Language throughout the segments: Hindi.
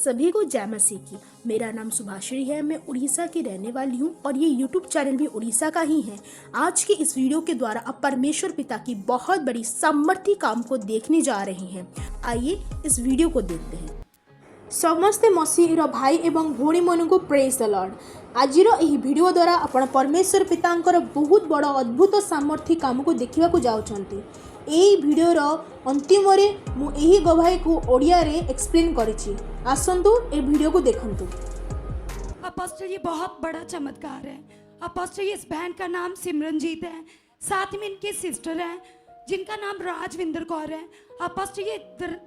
सभी को जय मसीह की। मेरा नाम सुभाश्री है, मैं उड़ीसा की रहने वाली हूँ और ये यूट्यूब चैनल भी उड़ीसा का ही है। आज की इस वीडियो के द्वारा आप परमेश्वर पिता की बहुत बड़ी सामर्थ्य काम को देखने जा रहे हैं। आइए इस वीडियो को देखते हैं। समस्ते मसीहर भाई एवं भौणी मन को प्रेज द लॉर्ड। आजिर यही वीडियो द्वारा आपण परमेश्वर पितांकर बहुत बड़ अद्भुत सामर्थ्य काम को देखा जाउछंती। एही वीडियोर अंतिम मुझे गवाही को ओडिया रे एक्सप्लेन करिछि। आसंतु ए वीडियो को देखंतु। अपोस्टल ये बहुत बड़ा चमत्कार है। अपोस्टल इस बहन का नाम सिमरनजीत है, साथ में इनके सिस्टर हैं जिनका नाम राजविंदर कौर है। अपोस्टल ये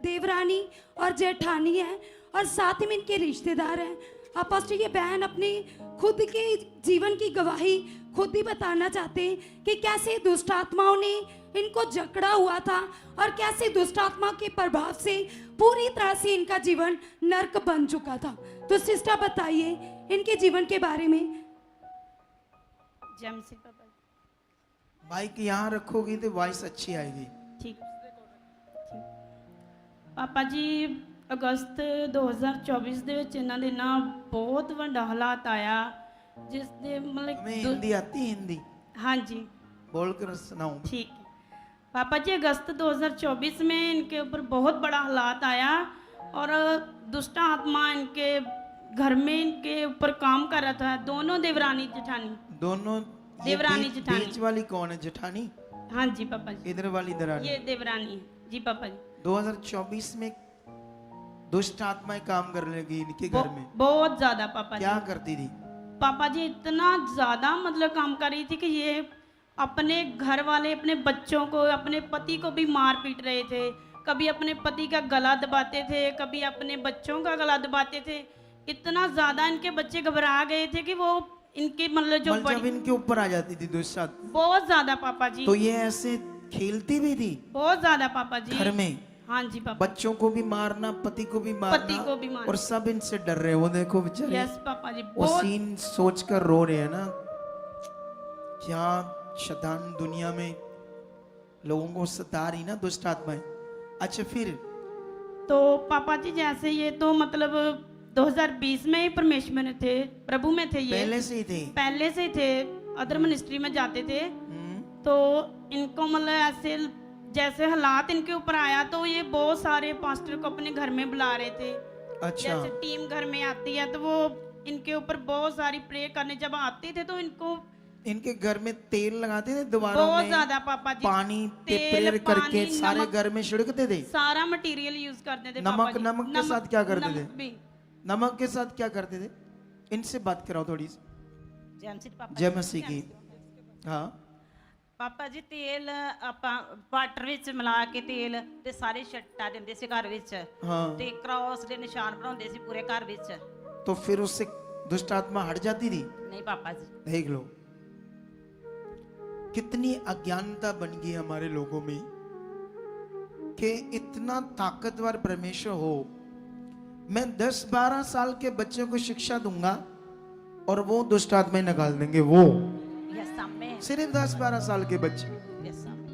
देवरानी और जेठानी है और साथ में इनके रिश्तेदार हैं। अपोस्टल ये बहन अपनी खुद के जीवन की गवाही खुद ही बताना चाहते हैं कि कैसे दुष्ट आत्माओं ने इनको जकड़ा हुआ था और कैसे दुष्ट आत्मा के प्रभाव से पूरी तरह से इनका जीवन नरक बन चुका था। तो सिस्टर बताइए इनके जीवन के बारे में। जमसी पापा माइक यहाँ रखोगी तो वॉइस अच्छी आएगी। ठीक। पापा जी अगस्त 2024 ਦੇ ਵਿੱਚ ਇਹਨਾਂ ਦੇ ਨਾ ਬਹੁਤ ਵੱਡਾ ਹਾਲਾਤ ਆਇਆ जिस ਦੇ मतलब हिंदी आती है? हिंदी हाँ जी बोल कर सुनाऊं। ठीक है पापा जी। अगस्त 2024 में इनके ऊपर बहुत बड़ा हालात आया और दुष्ट आत्मा इनके घर में इनके ऊपर काम कर रहा था। दोनों देवरानी जेठानी। दोनों देवरानी जेठानी। बीच वाली कौन है? जेठानी? हाँ जी पापा जी। इधर वाली दरानी? ये देवरानी है जी पापा जी। 2024 में दुष्ट आत्माएं काम करने लगी इनके घर में। बहुत ज्यादा पापा जी। क्या करती थी पापा जी? इतना ज़्यादा मतलब काम कर रही थी कि ये अपने घर वाले अपने बच्चों को अपने पति को भी मार पीट रहे थे। कभी अपने पति का गला दबाते थे, कभी अपने बच्चों का गला दबाते थे। इतना ज़्यादा इनके बच्चे घबरा गए थे कि वो इनके मतलब जो जब इनके ऊपर आ जाती थी दुष्ट आत्मा बहुत ज़्यादा पापा जी। तो ये ऐसे खेलती भी थी बहुत ज़्यादा पापा जी घर में। हाँ जी पापा। बच्चों को भी मारना, पति को भी मारना, और सब इनसे डर रहे हैं। वो देखो बेचारे। यस पापा जी। वो सीन सोच कर रो रहे हैं ना, क्या शैतान दुनिया में लोगों को सता रही ना दुष्ट आत्माएं। अच्छा फिर तो पापा जी जैसे ये तो मतलब 2020 में ही परमेश्वर में थे, प्रभु में थे। ये पहले से ही थे अदर मिनिस्ट्री में जाते थे। तो इनको मतलब ऐसे जैसे हालात इनके ऊपर आया तो ये बहुत सारे पास्टर को अपने घर में बुला रहे थे। अच्छा। जैसे टीम घर में आती है तो वो इनके ऊपर बहुत सारी प्रे करने जब आते थे तो इनको इनके घर में तेल लगाते थे दीवारों में। बहुत ज्यादा पापा जी। पानी प्रेयर करके सारे घर में छिड़कते थे। सारा मटेरियल यूज करते थे। नमक के साथ क्या करते थे? नमक के साथ क्या करते थे? इनसे बात कराओ थोड़ी सी। जय मसीह की। हाँ ਪਾਪਾ ਜੀ ਤੇਲ ਆਪਾਂ ਵਾਟਰ ਵਿੱਚ ਮਿਲਾ ਕੇ ਤੇਲ ਤੇ ਸਾਰੇ ਛੱਟਾ ਦਿੰਦੇ ਸੀ ਘਰ ਵਿੱਚ। हाँ। ਤੇ ਕ੍ਰਾਸ ਦੇ ਨਿਸ਼ਾਨ ਬਣਾਉਂਦੇ ਸੀ ਪੂਰੇ ਘਰ ਵਿੱਚ। तो फिर उससे दुष्ट आत्मा हट जाती थी? ਨਹੀਂ ਪਾਪਾ जी। देख लो कितनी अज्ञानता बन गई हमारे लोगों में कि इतना ताकतवर परमेश्वर हो। मैं 10-12 साल के बच्चों को शिक्षा दूंगा और वो दुष्ट आत्माएं निकाल देंगे। वो यस सामने। सिर्फ 10-12 साल के बच्चे। यस सामने।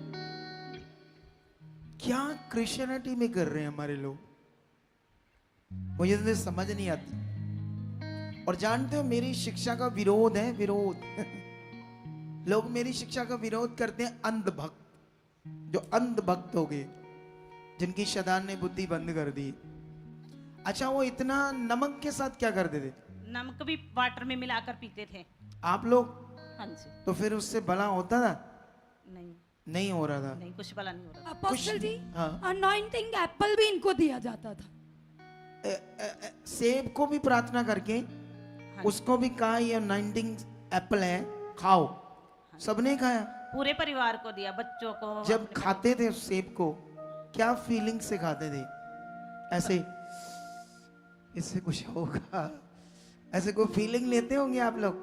क्या क्रिश्चियनिटी में कर रहे हैं हमारे लोग, मुझे तो समझ नहीं आती। और जानते हो मेरी शिक्षा का विरोध है, विरोध लोग मेरी शिक्षा का विरोध करते हैं। अंधभक्त, जो अंधभक्त हो गए, जिनकी शैतान ने बुद्धि बंद कर दी। अच्छा वो इतना नमक के साथ क्या करते थे? नमक भी वाटर में मिलाकर पीते थे आप लोग। हाँ जी। तो फिर उससे भला होता था? नहीं हो रहा था। नहीं कुछ भला नहीं हो रहा। अपोस्टल जी हाँ। अनॉइंटिंग एप्पल भी इनको दिया जाता था। सेब को भी प्रार्थना करके उसको भी कहा ये 19 एप्पल है खाओ। सबने खाया, पूरे परिवार को दिया, बच्चों को। जब खाते थे उस सेब को क्या फीलिंग से खाते थे? ऐसे इससे कुछ होगा, ऐसे कोई फीलिंग लेते होंगे आप लोग?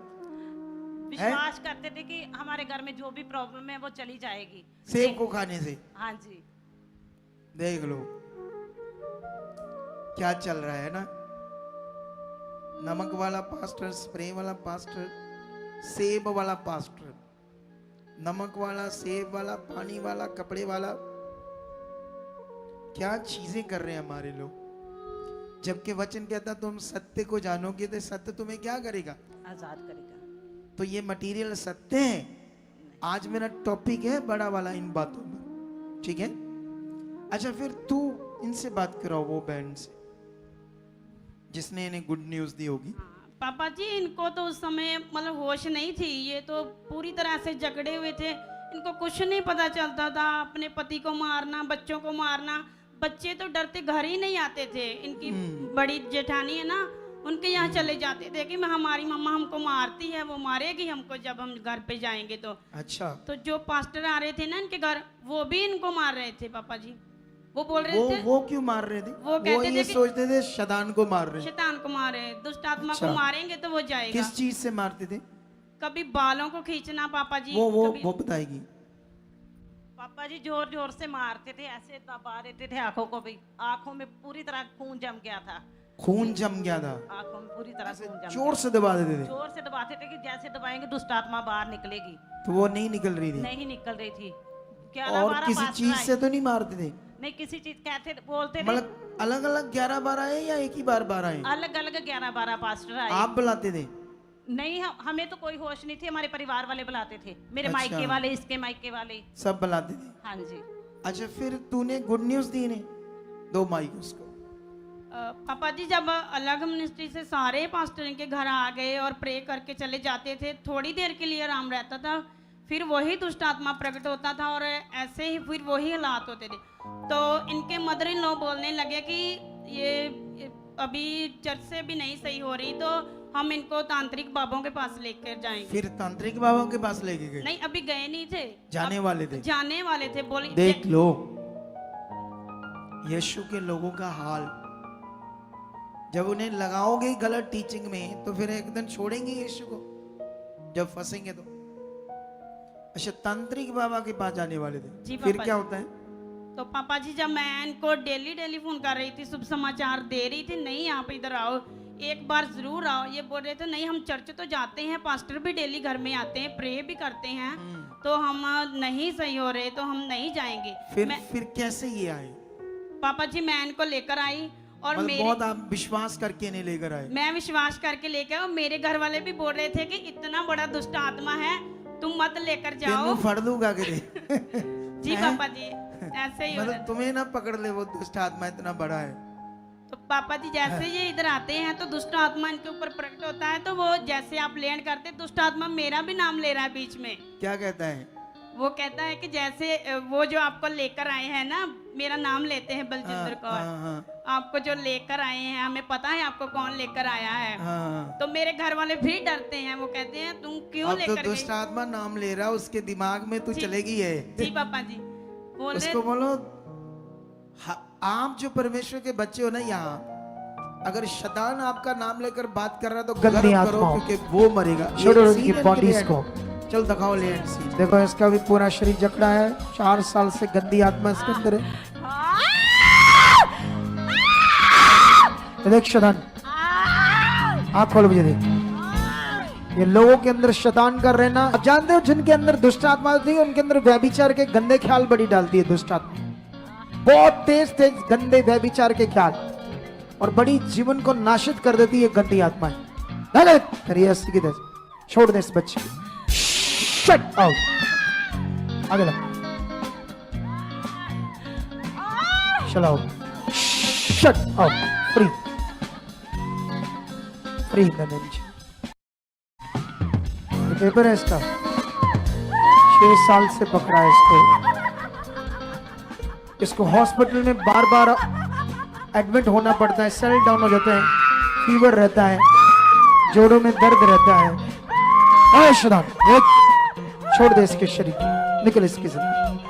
विश्वास करते थे कि हमारे घर में जो भी प्रॉब्लम है वो चली जाएगी सेब को खाने से। हाँ जी। देख लो क्या चल रहा है ना। नमक वाला पास्टर, स्प्रे वाला पास्टर, सेब वाला पास्टर, नमक वाला, सेब वाला, पानी वाला, कपड़े वाला। क्या चीजें कर रहे हैं हमारे लोग। जबकि वचन कहता तुम सत्य को जानोगे तो सत्य तुम्हें क्या करेगा? आजाद करेगा। तो ये मटेरियल सत्य है। आज मेरा टॉपिक है बड़ा वाला इन बातों पर, ठीक है? अच्छा, फिर तू इनसे बात कराओ, वो बहन से जिसने इन्हें गुड न्यूज दी होगी। पापा जी इनको तो उस समय मतलब होश नहीं थी, ये तो पूरी तरह से जकड़े हुए थे, इनको कुछ नहीं पता चलता था। अपने पति को मारना, बच्चों को मारना, बच्चे तो डरते घर ही नहीं आते थे। इनकी बड़ी जेठानी है ना, उनके यहाँ चले जाते थे कि हमारी मम्मा हमको मारती है, वो मारेगी हमको जब हम घर पे जाएंगे तो। अच्छा, तो जो पास्टर आ रहे थे ना इनके घर, वो भी इनको मार रहे थे पापा जी। वो बोल रहे थे, वो क्यों मार रहे थे? वो कहते ये थे कि सोचते थे शैतान को मार रहे हैं। शैतान को मारे, दुष्ट आत्मा अच्छा। को मारेंगे तो वो जाएगा। किस चीज से मारते थे? कभी बालों को खींचना पापा जी, कभी वो बताएगी। पापा जी जोर जोर से मारते थे, ऐसे दबा देते थे आंखों को भी, आंखों में पूरी तरह खून जम गया था। खून जम गया था? आंखों में पूरी तरह खून जम जोर से दबा देते थे? जोर से दबाते थे कि जैसे दबाएंगे दुष्ट आत्मा बाहर निकलेगी। तो वो नहीं निकल रही थी? नहीं निकल रही थी। और किसी चीज से तो नहीं मारते थे? नहीं, किसी चीज कहते बोलते थे। मतलब अलग अलग 11-12 आए या एक ही बार 12 आए? अलग अलग 11-12 पास्टर आए। आप बुलाते थे? नहीं, हमें तो कोई होश नहीं थी, हमारे परिवार वाले बुलाते थे, मेरे अच्छा। मायके वाले, इसके मायके वाले, सब बुलाते थे? हाँ जी। अच्छा, फिर तूने गुड न्यूज दी इन्हें? दो माइक उसको। पापा जी जब अलग मिनिस्ट्री से सारे पास्टर इनके घर आ गए और प्रे करके चले जाते थे, थोड़ी देर के लिए आराम रहता था, फिर वही दुष्ट आत्मा प्रकट होता था और ऐसे ही फिर वही हालात होते थे। तो इनके मदर इन लॉ बोलने लगे कि ये अभी चर्च से भी नहीं सही हो रही, तो हम इनको तांत्रिक बाबों के पास लेकर जाएंगे। फिर तांत्रिक बाबा के पास लेके गए? नहीं, अभी गए नहीं थे, जाने वाले थे? जाने वाले थे। बोले देख लो यीशु के लोगों का हाल, जब उन्हें लगाओगे गलत टीचिंग में तो फिर एक दिन छोड़ेंगे यीशु को जब फंसेंगे तो। अच्छा, तांत्रिक बाबा के पास जाने वाले थे? जी फिर पापा क्या जी। होता है? तो पापा जी जब मैं इनको डेली फोन कर रही थी, शुभ समाचार दे रही थी, नहीं आप इधर आओ, एक बार जरूर आओ, ये बोल रहे थे नहीं हम चर्च तो जाते हैं, पास्टर भी डेली घर में आते हैं, प्रे भी करते हैं, तो हम नहीं सही हो रहे तो हम नहीं जाएंगे। फिर कैसे ये आए? पापा जी मैं इनको लेकर आई और मतलब मेरे बहुत आप विश्वास करके नहीं लेकर आए? मैं विश्वास करके लेकर और मेरे घर वाले भी बोल रहे थे कि इतना बड़ा दुष्ट आत्मा है, तुम मत लेकर जाओ। फड़ दूंगा कि जी पापा जी ऐसे ही हो रहा मतलब तुम्हें ना पकड़ ले वो दुष्ट आत्मा इतना बड़ा है। तो पापा जी जैसे ये इधर आते हैं तो दुष्ट आत्मा इनके ऊपर प्रकट होता है, तो वो जैसे आप लैंड करते, दुष्ट आत्मा मेरा भी नाम ले रहा है बीच में। क्या कहता है? वो कहता है कि जैसे वो जो आपको लेकर आए हैं ना, मेरा नाम लेते हैं बलजिंदर कौर, आपको जो लेकर आए हैं, हमें पता है आपको कौन लेकर आया है। तो मेरे घर वाले भी डरते हैं, वो कहते हैं तुम क्यों अब तो लेकर दुष्ट आत्मा नाम ले रहा है, उसके दिमाग में तू चलेगी है। जी पापा जी बोल रहे उसको बोलो आप जो परमेश्वर के बच्चे हो ना, यहाँ अगर शैतान आपका नाम लेकर बात कर रहा है तो गंदी गर्व करो, आत्माओं, क्योंकि वो मरेगा। छोड़ो ये उनकी सीन है बॉडीज इनके को। लिए। चल दिखाओ ले एंड सीन। देखो इसका भी पूरा शरीर जकड़ा है, 4 साल से गंदी आत्मा इसके अंदर है। ये देख शैतान, आँख खोल मुझे देख। ये लोगों के अंदर शैतान कर रहे ना। अब जानते हो जिनके अंदर दुष्ट आत्मा होती है उनके अंदर व्यभिचार के गंदे ख्याल बड़ी डालती है दुष्ट आत्मा, बहुत तेज तेज गंदे व्यभिचार के ख्याल, और बड़ी जीवन को नाशित कर देती है गंदी आत्माएं। छोड़ दे इस बच्चे को। शट आउट, आगे लग, चलाओ, shut out, free free manage. Paper है इसका, 6 साल से पकड़ा है इसको हॉस्पिटल में बार बार एडमिट होना पड़ता है, सेल डाउन हो जाते हैं, फीवर रहता है, जोड़ों में दर्द रहता है। शैतान छोड़ दे इसके शरीर, निकल इसके से,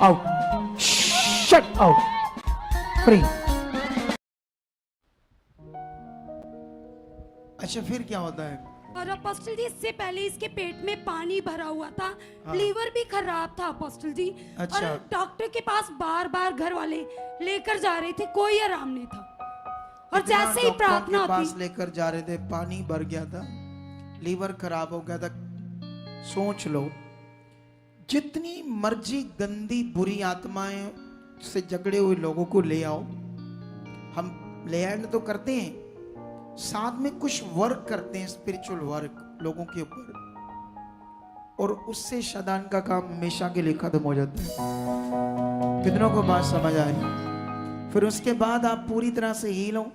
आउट, शट आउट, फ्री। अच्छा, फिर क्या होता है? और अपोस्टल जी इससे पहले इसके पेट में पानी भरा हुआ था, लीवर भी खराब था अपोस्टल जी। अच्छा। और डॉक्टर के पास बार बार घर वाले लेकर जा रहे थे, कोई आराम नहीं था। और इतना जैसे ही डॉक्टर प्रार्थना के पास होती, लेकर जा रहे थे, पानी भर गया था, लीवर खराब हो गया था। सोच लो, जितनी मर्जी गंदी बुरी आत्माएं से जकड़े हुए लोगों को ले आओ, हम लैंड तो करते हैं, साथ में कुछ वर्क करते हैं, स्पिरिचुअल वर्क लोगों के ऊपर, और उससे शैतान का काम हमेशा के लिए खत्म हो जाता है। कितनों को बात समझ आ रही? फिर उसके बाद आप पूरी तरह से हील हो।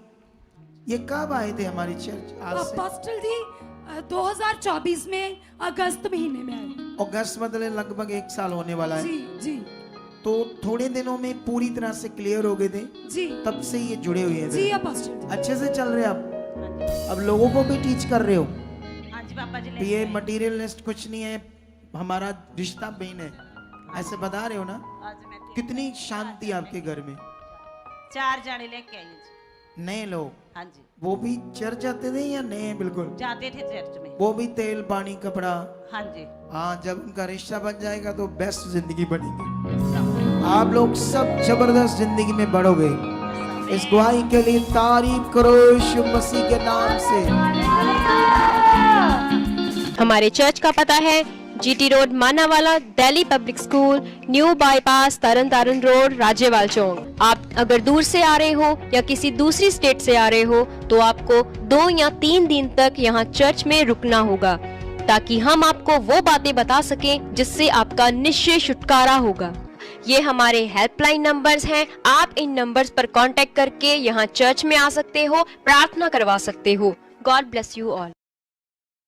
ये कब आए थे हमारी चर्च? आज से अपोस्टल जी 2024 में अगस्त महीने में आए। अगस्त मतलब लगभग 1 साल होने वाला है। जी जी तो थोड़े दिनों में पूरी तरह से क्लियर हो गए थे, जी तब से ये जुड़े हुए थे। जी अपोस्टल। अच्छे से चल रहे आप, हाँ जी अब लोगों को भी टीच कर रहे हो। हाँ जी पापा जी तो ये मटेरियलिस्ट कुछ नहीं है, हमारा रिश्ता बहन है, ऐसे बता रहे हो ना? आज मैं कितनी शांति आपके घर में। 4 जाने लेके आई जी। नए लोग, हाँ जी वो भी चर्च जाते थे या नए? बिल्कुल जाते थे चर्च में। वो भी तेल पानी कपड़ा। हाँ जी हाँ, जब उनका रिश्ता बन जाएगा तो बेस्ट जिंदगी बनेगी। आप लोग सब जबरदस्त जिंदगी में बढ़ोगे। इस गवाही के लिए तारीफ करो यीशु मसीह के नाम से। हमारे चर्च का पता है GT road Manawala, Delhi public school, new bypass, Tarn Taran road, Rajyawal चौक। आप अगर दूर से आ रहे हो या किसी दूसरी स्टेट से आ रहे हो तो आपको 2 या 3 दिन तक यहाँ चर्च में रुकना होगा, ताकि हम आपको वो बातें बता सकें जिससे आपका निश्चय छुटकारा होगा। ये हमारे हेल्पलाइन नंबर्स हैं। आप इन नंबर्स पर कांटेक्ट करके यहाँ चर्च में आ सकते हो, प्रार्थना करवा सकते हो। God bless you all.